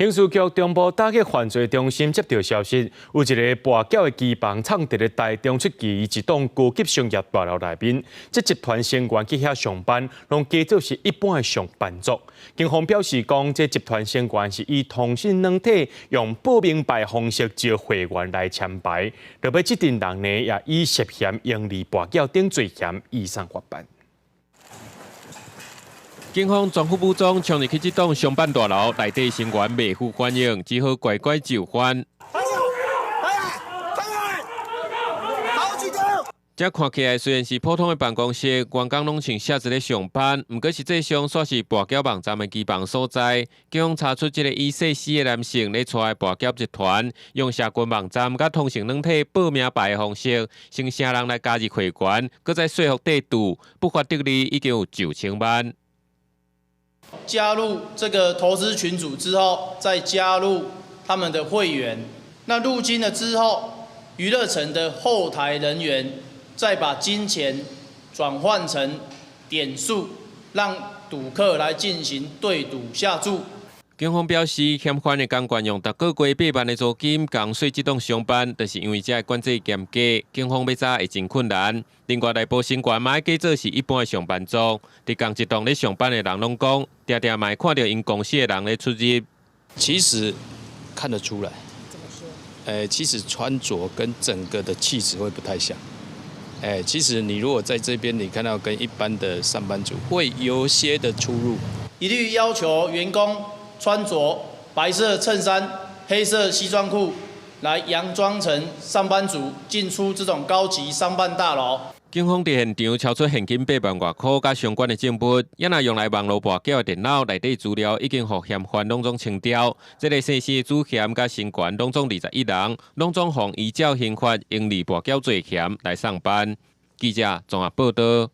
刑事局中部打击犯罪中心接到消息，有一个跋筊的机房藏伫咧台中出奇一栋高级商业大楼内面。这集团成员去遐上班，拢假做是一般的上班族。警方表示讲，这集团成员是以通讯软体用不明白方式招会员来签牌，落尾这阵人呢也以涉嫌营利跋筊等罪嫌移送法办。 警方全副武装冲入去这栋商办大楼，内底成员未赴欢迎，只好乖乖就范。这看起来虽然是普通的办公室，员工拢穿写字咧上班，不过实际上煞是跋筊网站的基房所在。警方查出这个疑似死的男性咧带跋筊集团，用社群网站甲通讯软体报名牌的方式，先请人来加入会员，搁再说服地主，不法得利已经有9000万。 加入这个投资群组之后，再加入他们的会员。那入金了之后，娱乐城的后台人员再把金钱转换成点数，让赌客来进行对赌下注。 警方表示，欠款的工员用逐个月8万的租金共税这栋上班，就是因为这个管制严格，警方要查会真困难。另外，内部成员嘛假做是一般的上班族，伫同一栋咧上班的人拢讲，常常嘛会看到因公司的人咧出入。其实看得出来，怎么说？其实穿着跟整个的气质会不太像。其实你如果在这边，你看到跟一般的上班族会有些的出入。一律要求员工 穿着白色衬衫、黑色西装裤，来佯装成上班族进出这种高级商办大楼。警方伫现场超出现金8万外块，甲相关的证物，也若用来网络跋筊的电脑内底资料，已经互嫌犯拢总清掉。这个姓氏的主嫌甲成员拢总21人，拢总互依照刑法营利跋筊罪嫌来上班。记者综合报道。